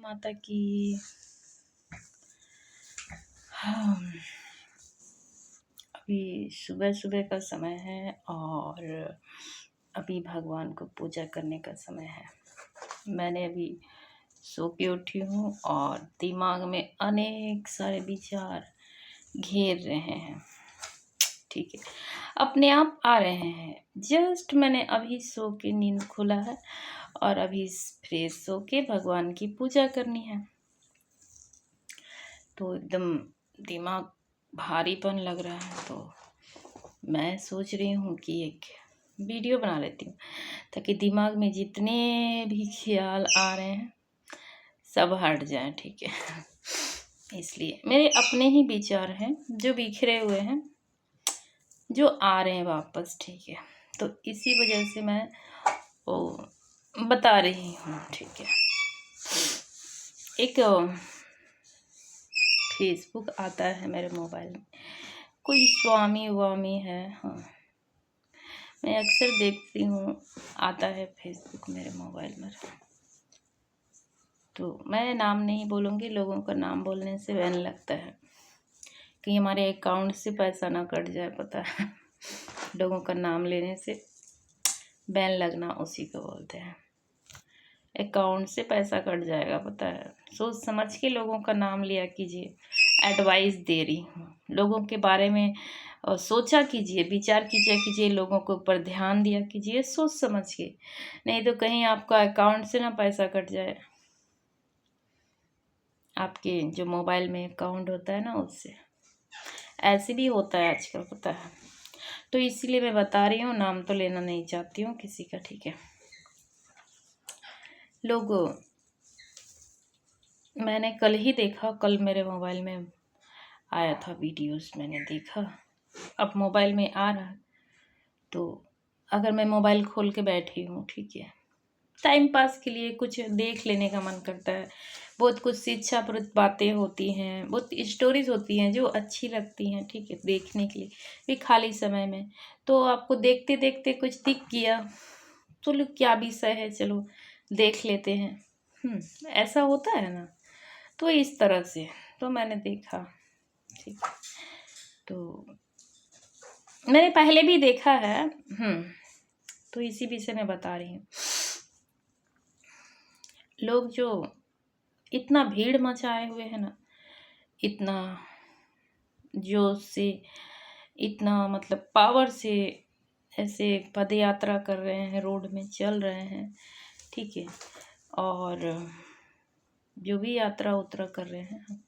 माता की। हाँ, अभी सुबह सुबह का समय है और अभी भगवान को पूजा करने का समय है। मैंने अभी सो के उठी हूँ और दिमाग में अनेक सारे विचार घेर रहे हैं। ठीक है, अपने आप आ रहे हैं। जस्ट मैंने अभी सो के नींद खुला है और अभी फ्रेश हो के भगवान की पूजा करनी है, तो एकदम दिमाग भारीपन लग रहा है। तो मैं सोच रही हूँ कि एक वीडियो बना लेती हूँ ताकि दिमाग में जितने भी ख्याल आ रहे हैं सब हट जाएं। ठीक है, इसलिए मेरे अपने ही विचार हैं जो बिखरे हुए हैं, जो आ रहे हैं वापस। ठीक है, तो इसी वजह से मैं वो बता रही हूँ। ठीक है, एक फेसबुक आता है मेरे मोबाइल में, कोई स्वामी वामी है। हाँ, मैं अक्सर देखती हूँ, आता है फेसबुक मेरे मोबाइल में। तो मैं नाम नहीं बोलूँगी, लोगों का नाम बोलने से बैन लगता है कि हमारे अकाउंट से पैसा ना कट जाए। पता है, लोगों का नाम लेने से बैन लगना उसी को बोलते हैं। अकाउंट से पैसा कट जाएगा, पता है। सोच समझ के लोगों का नाम लिया कीजिए। एडवाइस दे रही हूँ, लोगों के बारे में सोचा कीजिए, विचार कीजिए, लोगों के ऊपर ध्यान दिया कीजिए सोच समझ के, नहीं तो कहीं आपका अकाउंट से ना पैसा कट जाए। आपके जो मोबाइल में अकाउंट होता है ना, उससे ऐसे भी होता है आजकल, पता है। तो इसीलिए मैं बता रही हूँ, नाम तो लेना नहीं चाहती हूँ किसी का। ठीक है, लोग, मैंने कल ही देखा, कल मेरे मोबाइल में आया था वीडियोस, मैंने देखा। अब मोबाइल में आ रहा है तो अगर मैं मोबाइल खोल के बैठी हूँ, ठीक है, टाइम पास के लिए कुछ देख लेने का मन करता है। बहुत कुछ शिक्षाप्रद बातें होती हैं, बहुत स्टोरीज होती हैं जो अच्छी लगती हैं, ठीक है, देखने के लिए भी खाली समय में। तो आपको देखते देखते कुछ दिख गया, चलो क्या विषय है, चलो देख लेते हैं। ऐसा होता है ना, तो इस तरह से तो मैंने देखा। ठीक, तो मैंने पहले भी देखा है। तो इसी विषय में बता रही हूँ। लोग जो इतना भीड़ मचाए हुए हैं ना, इतना जोश से, इतना मतलब पावर से ऐसे पद यात्रा कर रहे हैं, रोड में चल रहे हैं, ठीक है, और जो भी यात्रा उतरा कर रहे हैं,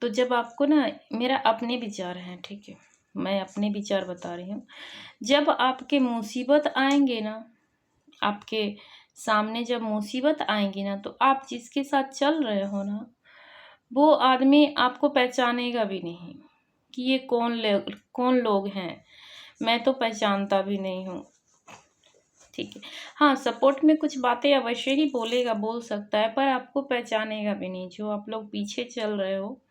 तो जब आपको ना, मेरा अपने विचार हैं, ठीक है, मैं अपने विचार बता रही हूँ। जब आपके मुसीबत आएंगे ना, आपके सामने जब मुसीबत आएंगी ना, तो आप जिसके साथ चल रहे हो ना, वो आदमी आपको पहचानेगा भी नहीं कि ये कौन लोग हैं। मैं तो पहचानता भी नहीं हूँ, ठीक है। हाँ, सपोर्ट में कुछ बातें अवश्य ही बोलेगा, बोल सकता है, पर आपको पहचानेगा भी नहीं। जो आप लोग पीछे चल रहे हो,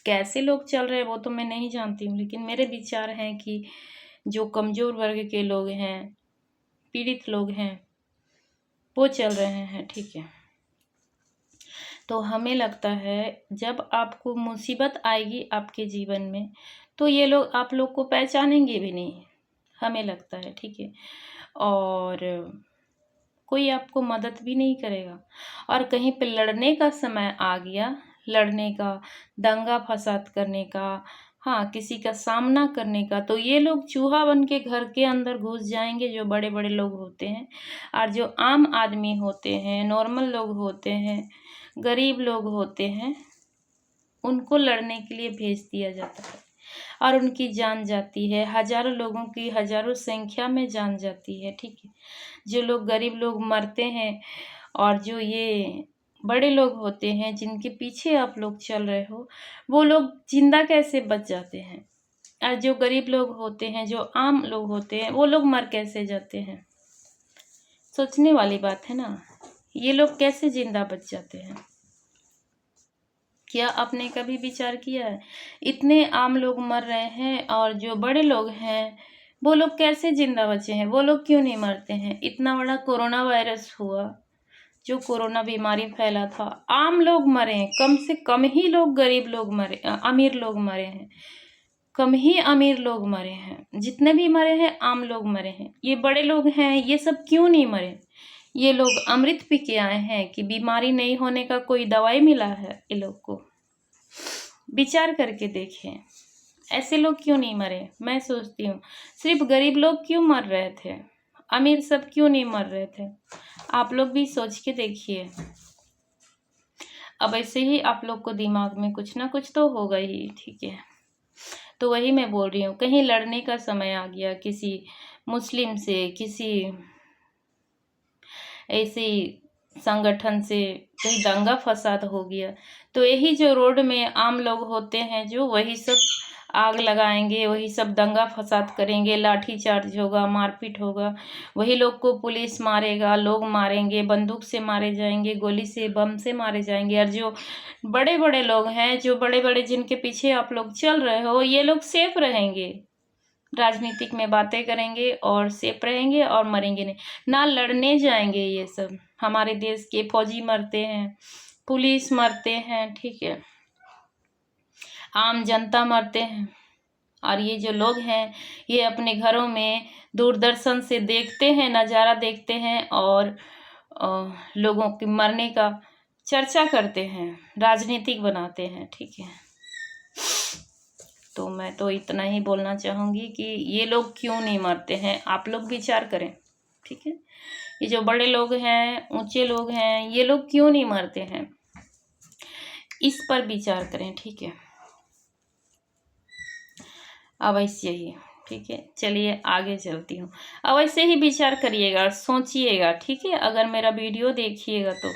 कैसे लोग चल रहे हैं वो तो मैं नहीं जानती हूँ, लेकिन मेरे विचार हैं कि जो कमज़ोर वर्ग के लोग हैं, पीड़ित लोग हैं, वो चल रहे हैं, ठीक है। तो हमें लगता है जब आपको मुसीबत आएगी आपके जीवन में, तो ये लोग आप लोग को पहचानेंगे भी नहीं, हमें लगता है, ठीक है। और कोई आपको मदद भी नहीं करेगा। और कहीं पे लड़ने का समय आ गया, लड़ने का, दंगा फसाद करने का, हाँ, किसी का सामना करने का, तो ये लोग चूहा बन के घर के अंदर घुस जाएंगे, जो बड़े बड़े लोग होते हैं। और जो आम आदमी होते हैं, नॉर्मल लोग होते हैं, गरीब लोग होते हैं, उनको लड़ने के लिए भेज दिया जाता है और उनकी जान जाती है। हजारों लोगों की, हजारों संख्या में जान जाती है, ठीक है। जो लोग गरीब लोग मरते हैं, और जो ये बड़े लोग होते हैं जिनके पीछे आप लोग चल रहे हो, वो लोग जिंदा कैसे बच जाते हैं। और जो गरीब लोग होते हैं, जो आम लोग होते हैं, वो लोग मर कैसे जाते हैं। सोचने वाली बात है ना, ये लोग कैसे जिंदा बच जाते हैं। क्या आपने कभी विचार किया है, इतने आम लोग मर रहे हैं और जो बड़े लोग हैं वो लोग कैसे जिंदा बचे हैं, वो लोग क्यों नहीं मरते हैं। इतना बड़ा कोरोना वायरस हुआ, जो कोरोना बीमारी फैला था, आम लोग मरे हैं, कम से कम ही लोग गरीब लोग मरे, अमीर लोग मरे हैं, कम ही अमीर लोग मरे हैं। जितने भी मरे हैं आम लोग मरे हैं। ये बड़े लोग हैं, ये सब क्यों नहीं मरे? ये लोग अमृत पी के आए हैं कि बीमारी नहीं होने का कोई दवाई मिला है ये लोग को? विचार करके देखें, ऐसे लोग क्यों नहीं मरे? मैं सोचती हूँ सिर्फ गरीब लोग क्यों मर रहे थे, अमीर सब क्यों नहीं मर रहे थे? आप लोग भी सोच के देखिए। अब ऐसे ही आप लोग को दिमाग में कुछ ना कुछ तो होगा ही, ठीक है? तो वही मैं बोल रही हूँ, कहीं लड़ने का समय आ गया किसी मुस्लिम से, किसी ऐसे संगठन से, कहीं दंगा फसाद हो गया, तो यही जो रोड में आम लोग होते हैं जो वही सब आग लगाएंगे, वही सब दंगा फसाद करेंगे, लाठी चार्ज होगा, मारपीट होगा, वही लोग को पुलिस मारेगा, लोग मारेंगे, बंदूक से मारे जाएंगे, गोली से, बम से मारे जाएंगे। और जो बड़े बड़े लोग हैं, जो बड़े बड़े जिनके पीछे आप लोग चल रहे हो, ये लोग सेफ रहेंगे, राजनीतिक में बातें करेंगे और सेफ रहेंगे और मरेंगे नहीं, ना लड़ने जाएंगे। ये सब हमारे देश के फौजी मरते हैं, पुलिस मरते हैं, ठीक है, आम जनता मरते हैं। और ये जो लोग हैं ये अपने घरों में दूरदर्शन से देखते हैं, नज़ारा देखते हैं और लोगों के मरने का चर्चा करते हैं, राजनीतिक बनाते हैं, ठीक है। तो मैं तो इतना ही बोलना चाहूँगी कि ये लोग क्यों नहीं मरते हैं, आप लोग विचार करें, ठीक है। ये जो बड़े लोग हैं, ऊंचे लोग हैं, ये लोग क्यों नहीं मरते हैं, इस पर विचार करें, ठीक है। अवश्य ही, ठीक है। चलिए आगे चलती हूँ। अवश्य ही विचार करिएगा, सोचिएगा, ठीक है, अगर मेरा वीडियो देखिएगा तो।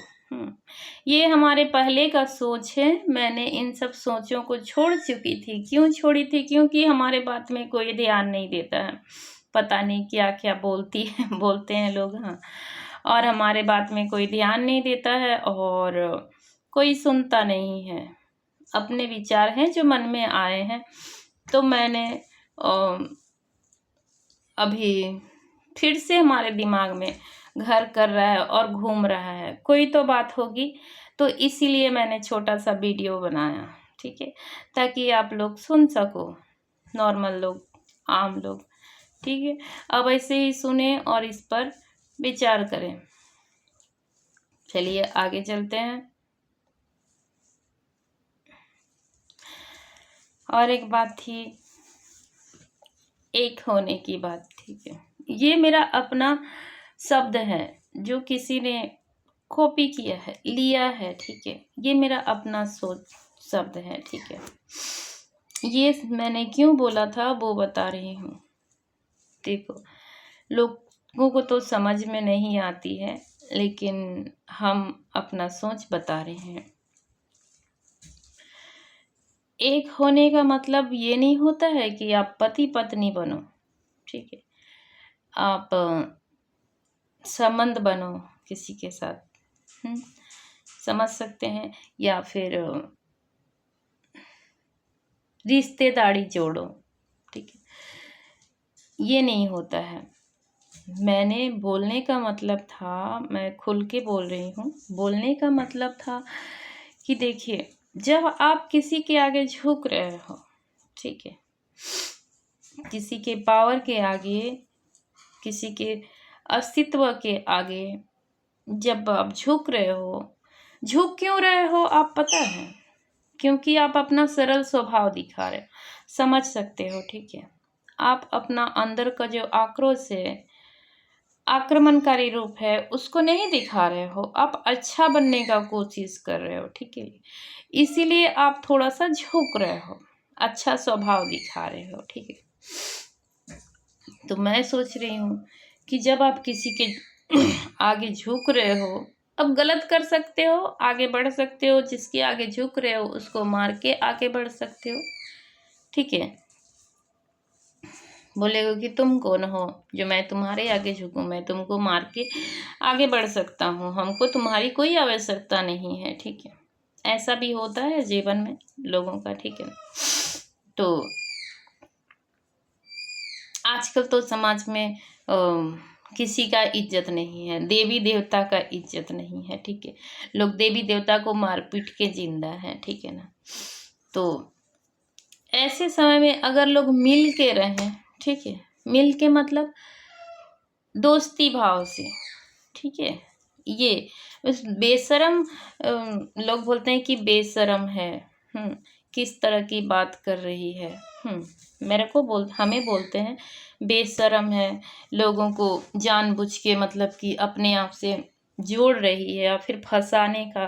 ये हमारे पहले का सोच है, मैंने इन सब सोचों को छोड़ चुकी थी। क्यों छोड़ी थी? क्योंकि हमारे बात में कोई ध्यान नहीं देता है, पता नहीं क्या क्या बोलते हैं लोग, हाँ, और हमारे बात में कोई ध्यान नहीं देता है और कोई सुनता नहीं है। अपने विचार हैं जो मन में आए हैं, तो मैंने अभी फिर से हमारे दिमाग में घर कर रहा है और घूम रहा है, कोई तो बात होगी, तो इसीलिए मैंने छोटा सा वीडियो बनाया, ठीक है, ताकि आप लोग सुन सको, नॉर्मल लोग, आम लोग, ठीक है। अब ऐसे ही सुने और इस पर विचार करें। चलिए आगे चलते हैं। और एक बात थी, एक होने की बात, ठीक है। ये मेरा अपना शब्द है जो किसी ने कॉपी किया है, लिया है, ठीक है। ये मेरा अपना सोच शब्द है, ठीक है। ये मैंने क्यों बोला था वो बता रही हूँ। देखो, लोगों को तो समझ में नहीं आती है, लेकिन हम अपना सोच बता रहे हैं। एक होने का मतलब ये नहीं होता है कि आप पति पत्नी बनो, ठीक है, आप संबंध बनो किसी के साथ, समझ सकते हैं, या फिर रिश्तेदारी जोड़ो, ठीक है, ये नहीं होता है। मैंने बोलने का मतलब था, मैं खुल के बोल रही हूँ, बोलने का मतलब था कि देखिए, जब आप किसी के आगे झुक रहे हो, ठीक है, किसी के पावर के आगे, किसी के अस्तित्व के आगे जब आप झुक रहे हो, झुक क्यों रहे हो आप पता है? क्योंकि आप अपना सरल स्वभाव दिखा रहे हो, समझ सकते हो, ठीक है। आप अपना अंदर का जो आक्रोश है, आक्रमणकारी रूप है, उसको नहीं दिखा रहे हो, आप अच्छा बनने का कोशिश कर रहे हो, ठीक है। इसीलिए आप थोड़ा सा झुक रहे हो, अच्छा स्वभाव दिखा रहे हो, ठीक है। तो मैं सोच रही हूँ कि जब आप किसी के आगे झुक रहे हो, अब गलत कर सकते हो, आगे बढ़ सकते हो, जिसके आगे झुक रहे हो उसको मार के आगे बढ़ सकते हो, ठीक है। बोलेगा कि तुम कौन हो जो मैं तुम्हारे आगे झुकूं, मैं तुमको मार के आगे बढ़ सकता हूँ, हमको तुम्हारी कोई आवश्यकता नहीं है, ठीक है। ऐसा भी होता है जीवन में लोगों का, ठीक है। तो आजकल तो समाज में किसी का इज्जत नहीं है, देवी देवता का इज्जत नहीं है, ठीक है। लोग देवी देवता को मार पीट के जिंदा है, ठीक है ना। तो ऐसे समय में अगर लोग मिल के रहें, ठीक है, मिल के मतलब दोस्ती भाव से, ठीक है। ये उस बेशरम लोग बोलते हैं कि बेशरम है, किस तरह की बात कर रही है, हमें बोलते हैं बेशरम है, लोगों को जानबूझ के मतलब कि अपने आप से जोड़ रही है या फिर फंसाने का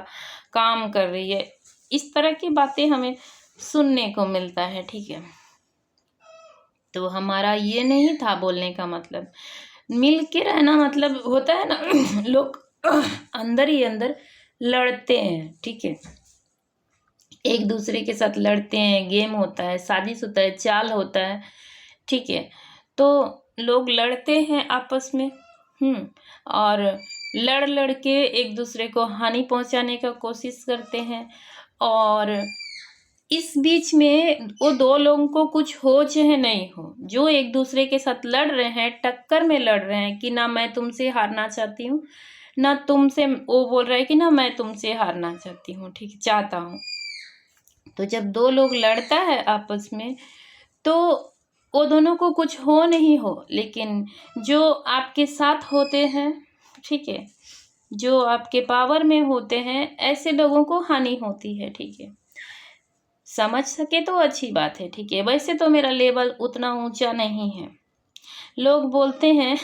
काम कर रही है। इस तरह की बातें हमें सुनने को मिलता है, ठीक है। तो हमारा ये नहीं था बोलने का मतलब। मिल के रहना मतलब होता है ना लोग अंदर ही अंदर लड़ते हैं, ठीक है, एक दूसरे के साथ लड़ते हैं, गेम होता है, साजिश होता है, चाल होता है, ठीक है। तो लोग लड़ते हैं आपस में, और लड़ के एक दूसरे को हानि पहुंचाने का कोशिश करते हैं। और इस बीच में वो दो लोगों को कुछ हो चाहे नहीं हो, जो एक दूसरे के साथ लड़ रहे हैं, टक्कर में लड़ रहे हैं कि ना मैं तुमसे हारना चाहती हूँ, ना तुमसे, वो बोल रहा है कि ना मैं तुमसे हारना चाहती हूँ, ठीक, चाहता हूँ। तो जब दो लोग लड़ता है आपस में, तो वो दोनों को कुछ हो नहीं हो, लेकिन जो आपके साथ होते हैं, ठीक है, जो आपके पावर में होते हैं, ऐसे लोगों को हानि होती है, ठीक है। समझ सके तो अच्छी बात है, ठीक है। वैसे तो मेरा लेवल उतना ऊंचा नहीं है। लोग बोलते हैं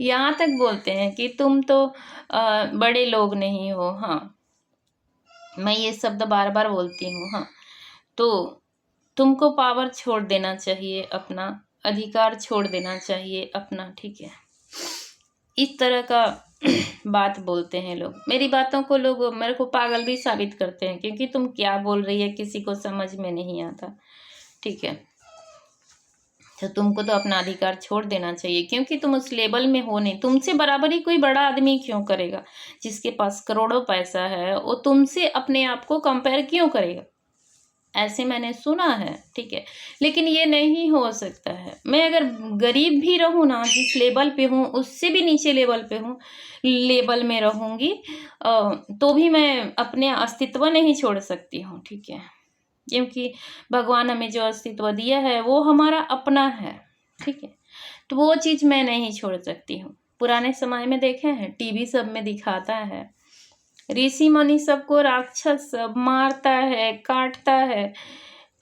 यहाँ तक बोलते हैं कि तुम तो बड़े लोग नहीं हो, हाँ, मैं ये शब्द बार बार बोलती हूँ, हाँ। तो तुमको पावर छोड़ देना चाहिए अपना, अधिकार छोड़ देना चाहिए अपना, ठीक है। इस तरह का बात बोलते हैं लोग। मेरी बातों को लोग मेरे को पागल भी साबित करते हैं, क्योंकि तुम क्या बोल रही है किसी को समझ में नहीं आता, ठीक है। तो तुमको तो अपना अधिकार छोड़ देना चाहिए, क्योंकि तुम उस लेवल में हो नहीं। तुमसे बराबरी कोई बड़ा आदमी क्यों करेगा? जिसके पास करोड़ों पैसा है वो तुमसे अपने आप को कंपेयर क्यों करेगा? ऐसे मैंने सुना है, ठीक है। लेकिन ये नहीं हो सकता है। मैं अगर गरीब भी रहूँ ना, जिस लेवल पे हूँ उससे भी नीचे लेवल पे हूँ, लेवल में रहूँगी, तो भी मैं अपने अस्तित्व नहीं छोड़ सकती हूँ, ठीक है। क्योंकि भगवान हमें जो अस्तित्व दिया है वो हमारा अपना है, ठीक है। तो वो चीज़ मैं नहीं छोड़ सकती हूँ। पुराने समय में देखे हैं, टीवी सब में दिखाता है, ऋषि मुनि सबको राक्षस सब मारता है, काटता है,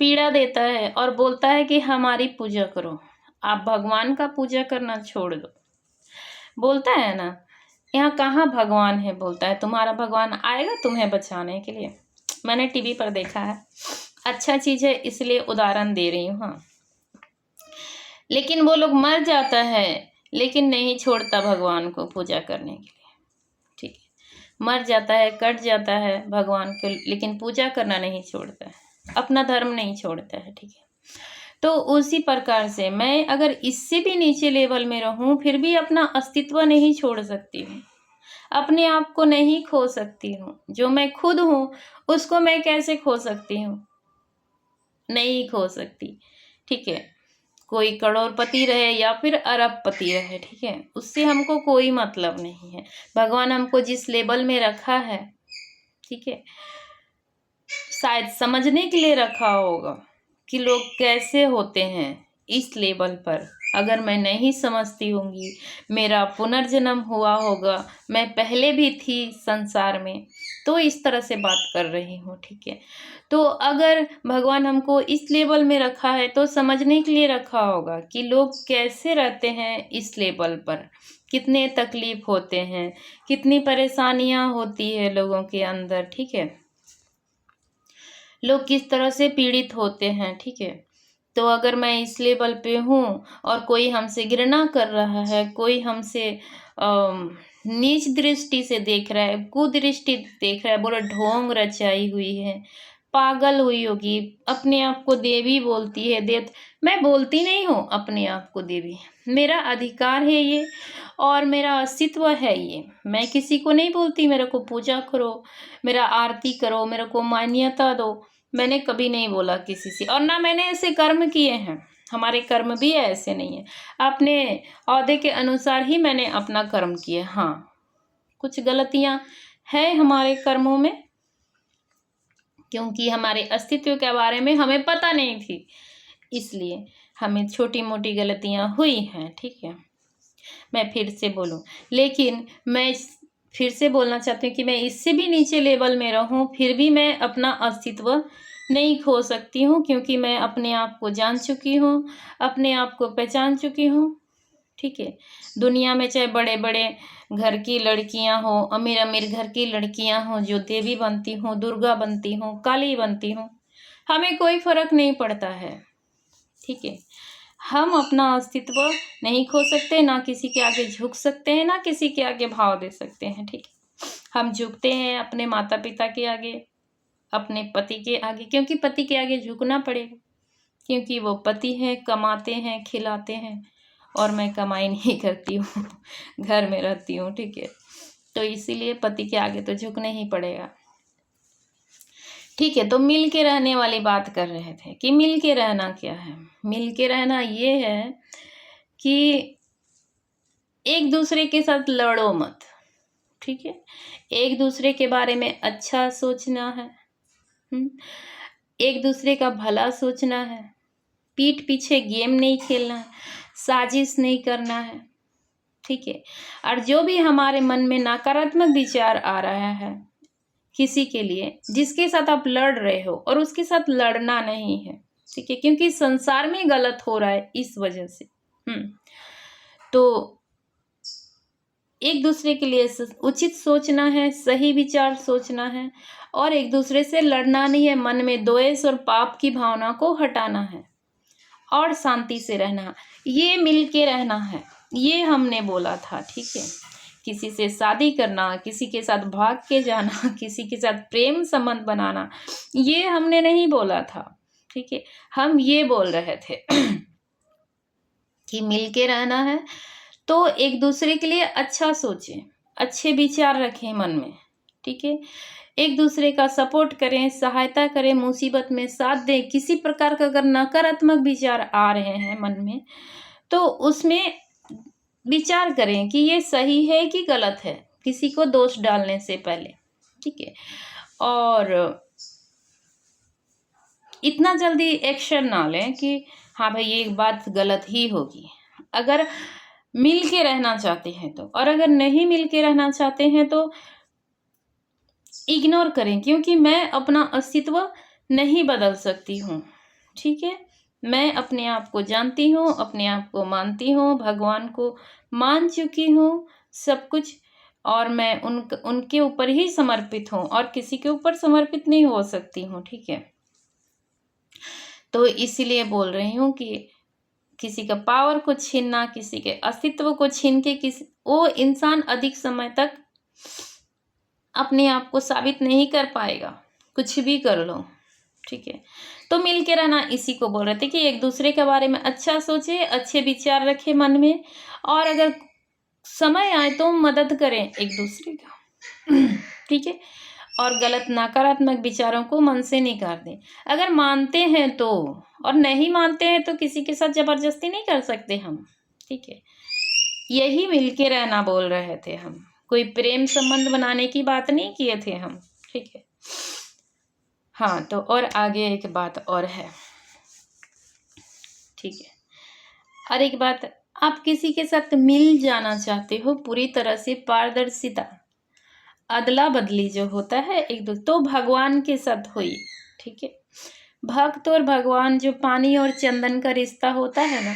पीड़ा देता है और बोलता है कि हमारी पूजा करो, आप भगवान का पूजा करना छोड़ दो। बोलता है ना, यहाँ कहाँ भगवान है, बोलता है तुम्हारा भगवान आएगा तुम्हें बचाने के लिए। मैंने टीवी पर देखा है, अच्छा चीज़ है इसलिए उदाहरण दे रही हूँ, हाँ। लेकिन वो लोग मर जाता है, लेकिन नहीं छोड़ता भगवान को पूजा करने के लिए, ठीक है। मर जाता है, कट जाता है भगवान को, लेकिन पूजा करना नहीं छोड़ता है, अपना धर्म नहीं छोड़ता है, ठीक है। तो उसी प्रकार से मैं अगर इससे भी नीचे लेवल में रहूं, फिर भी अपना अस्तित्व नहीं छोड़ सकती हूँ, अपने आप को नहीं खो सकती हूँ। जो मैं खुद हूँ उसको मैं कैसे खो सकती हूँ? नहीं खो सकती, ठीक है। कोई करोड़पति रहे या फिर अरबपति रहे, ठीक है, उससे हमको कोई मतलब नहीं है। भगवान हमको जिस लेवल में रखा है, ठीक है, शायद समझने के लिए रखा होगा कि लोग कैसे होते हैं इस लेवल पर। अगर मैं नहीं समझती होंगी, मेरा पुनर्जन्म हुआ होगा, मैं पहले भी थी संसार में, तो इस तरह से बात कर रही हूँ, ठीक है। तो अगर भगवान हमको इस लेवल में रखा है तो समझने के लिए रखा होगा कि लोग कैसे रहते हैं इस लेवल पर, कितने तकलीफ होते हैं, कितनी परेशानियां होती है लोगों के अंदर, ठीक है, लोग किस तरह से पीड़ित होते हैं, ठीक है। तो अगर मैं इस लेवल पे हूँ और कोई हमसे घृणा कर रहा है, कोई हमसे नीच दृष्टि से देख रहा है, कुदृष्टि देख रहा है, बोला ढोंग रचाई हुई है, पागल हुई होगी, अपने आप को देवी बोलती है, देव, मैं बोलती नहीं हूँ अपने आप को देवी, मेरा अधिकार है ये और मेरा अस्तित्व है ये। मैं किसी को नहीं बोलती मेरे को पूजा करो, मेरा आरती करो, मेरे को मान्यता दो, मैंने कभी नहीं बोला किसी से, और ना मैंने ऐसे कर्म किए हैं, हमारे कर्म भी ऐसे नहीं है, अपने औहदे के अनुसार ही मैंने अपना कर्म किया। हाँ, कुछ गलतियां हैं हमारे कर्मों में, क्योंकि हमारे अस्तित्व के बारे में हमें पता नहीं थी, इसलिए हमें छोटी मोटी गलतियां हुई हैं। ठीक है, मैं फिर से बोलूं, लेकिन मैं फिर से बोलना चाहती हूँ कि मैं इससे भी नीचे लेवल में रहूं, फिर भी मैं अपना अस्तित्व नहीं खो सकती हूँ, क्योंकि मैं अपने आप को जान चुकी हूँ, अपने आप को पहचान चुकी हूँ। ठीक है, दुनिया में चाहे बड़े बड़े घर की लड़कियां हो, अमीर अमीर घर की लड़कियां हो, जो देवी बनती हूँ, दुर्गा बनती हूँ, काली बनती हूँ, हमें कोई फर्क नहीं पड़ता है। ठीक है, हम अपना अस्तित्व नहीं खो सकते, ना किसी के आगे झुक सकते हैं, ना किसी के आगे भाव दे सकते हैं। ठीक है, हम झुकते हैं अपने माता पिता के आगे, अपने पति के आगे, क्योंकि पति के आगे झुकना पड़ेगा, क्योंकि वो पति हैं, कमाते हैं, खिलाते हैं, और मैं कमाई नहीं करती हूँ, घर में रहती हूँ। ठीक है, तो इसीलिए पति के आगे तो झुकना ही पड़ेगा। ठीक है, तो मिल के रहने वाली बात कर रहे थे कि मिल के रहना क्या है। मिल के रहना ये है कि एक दूसरे के साथ लड़ो मत। ठीक है, एक दूसरे के बारे में अच्छा सोचना है, एक दूसरे का भला सोचना है, पीठ पीछे गेम नहीं खेलना है, साजिश नहीं करना है। ठीक है, और जो भी हमारे मन में नकारात्मक विचार आ रहा है किसी के लिए, जिसके साथ आप लड़ रहे हो, और उसके साथ लड़ना नहीं है। ठीक है, क्योंकि संसार में गलत हो रहा है इस वजह से। तो एक दूसरे के लिए उचित सोचना है, सही विचार सोचना है, और एक दूसरे से लड़ना नहीं है। मन में द्वेष और पाप की भावना को हटाना है और शांति से रहना, ये मिल के रहना है, ये हमने बोला था। ठीक है, किसी से शादी करना, किसी के साथ भाग के जाना, किसी के साथ प्रेम संबंध बनाना, ये हमने नहीं बोला था। ठीक है, हम ये बोल रहे थे कि मिल के रहना है, तो एक दूसरे के लिए अच्छा सोचें, अच्छे विचार रखें मन में। ठीक है, एक दूसरे का सपोर्ट करें, सहायता करें, मुसीबत में साथ दें। किसी प्रकार का अगर नकारात्मक विचार आ रहे हैं मन में, तो उसमें विचार करें कि ये सही है कि गलत है, किसी को दोष डालने से पहले। ठीक है, और इतना जल्दी एक्शन ना लें कि हाँ भाई ये बात गलत ही होगी। अगर मिल के रहना चाहते हैं तो, और अगर नहीं मिल के रहना चाहते हैं तो इग्नोर करें, क्योंकि मैं अपना अस्तित्व नहीं बदल सकती हूँ। ठीक है, मैं अपने आप को जानती हूँ, अपने आप को मानती हूँ, भगवान को मान चुकी हूँ सब कुछ, और मैं उनके ऊपर ही समर्पित हूँ, और किसी के ऊपर समर्पित नहीं हो सकती हूँ। ठीक है, तो इसीलिए बोल रही हूँ कि किसी का पावर को छीनना, किसी के अस्तित्व को छीन के वो इंसान अधिक समय तक अपने आप को साबित नहीं कर पाएगा, कुछ भी कर लो। ठीक है, तो मिल के रहना इसी को बोल रहे थे कि एक दूसरे के बारे में अच्छा सोचे, अच्छे विचार रखे मन में, और अगर समय आए तो मदद करें एक दूसरे का। ठीक है, और गलत नकारात्मक विचारों को मन से निकाल दें। अगर मानते हैं तो, और नहीं मानते हैं तो किसी के साथ जबरदस्ती नहीं कर सकते हम। ठीक है, यही मिल के रहना बोल रहे थे हम, कोई प्रेम संबंध बनाने की बात नहीं किए थे हम। ठीक है, हाँ, तो और आगे एक बात और है। ठीक है, और एक बात, आप किसी के साथ मिल जाना चाहते हो पूरी तरह से, पारदर्शिता, अदला बदली जो होता है एक दो, तो भगवान के साथ हुई। ठीक है, भक्त और भगवान जो पानी और चंदन का रिश्ता होता है ना,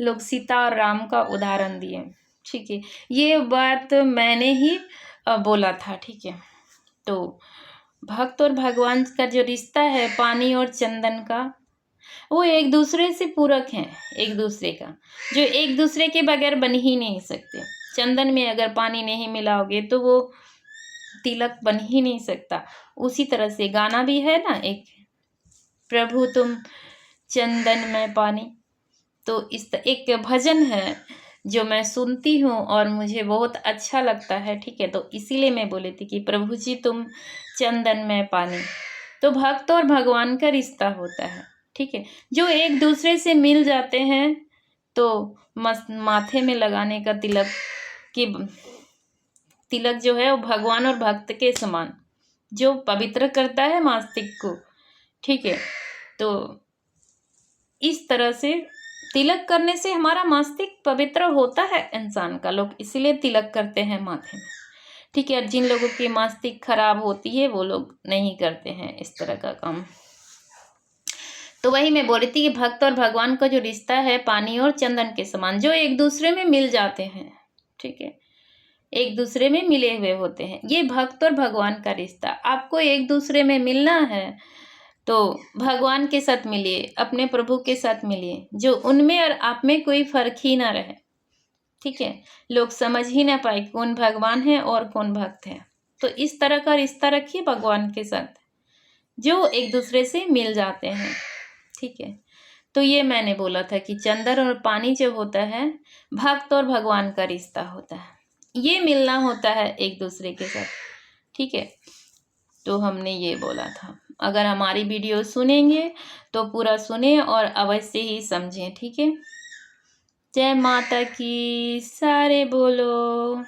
लोग सीता और राम का उदाहरण दिए। ठीक है, ये बात मैंने ही बोला था। ठीक है, तो भक्त और भगवान का जो रिश्ता है पानी और चंदन का, वो एक दूसरे से पूरक हैं, एक दूसरे का, जो एक दूसरे के बगैर बन ही नहीं सकते। चंदन में अगर पानी नहीं मिलाओगे तो वो तिलक बन ही नहीं सकता। उसी तरह से गाना भी है ना एक, प्रभु तुम चंदन में पानी, तो इस एक भजन है जो मैं सुनती हूँ और मुझे बहुत अच्छा लगता है। ठीक है, तो इसीलिए मैं बोली थी कि प्रभु जी तुम चंदन में पानी, तो भक्त और भगवान का रिश्ता होता है। ठीक है। जो एक दूसरे से मिल जाते हैं तो माथे में लगाने का तिलक जो है वो भगवान और भक्त के समान जो पवित्र करता है मस्तिष्क को, ठीक है। तो इस तरह से तिलक करने से हमारा मस्तिष्क पवित्र होता है इंसान का, लोग इसीलिए तिलक करते हैं माथे में, ठीक है। जिन लोगों की मस्तिष्क खराब होती है वो लोग नहीं करते हैं इस तरह का काम। तो वही मैं बोल रही थी कि भक्त और भगवान का जो रिश्ता है पानी और चंदन के समान, जो एक दूसरे में मिल जाते हैं, ठीक है, एक दूसरे में मिले हुए होते हैं। ये भक्त और भगवान का रिश्ता, आपको एक दूसरे में मिलना है तो भगवान के साथ मिलिए, अपने प्रभु के साथ मिलिए, जो उनमें और आप में कोई फर्क ही ना रहे, ठीक है। लोग समझ ही ना पाए कौन भगवान है और कौन भक्त है। तो इस तरह का रिश्ता रखिए भगवान के साथ, जो एक दूसरे से मिल जाते हैं, ठीक है। तो ये मैंने बोला था कि चंदन और पानी जो होता है भक्त और भगवान का रिश्ता होता है, ये मिलना होता है एक दूसरे के साथ, ठीक है। तो हमने ये बोला था, अगर हमारी वीडियो सुनेंगे तो पूरा सुने और अवश्य ही समझें, ठीक है। जय माता की, सारे बोलो।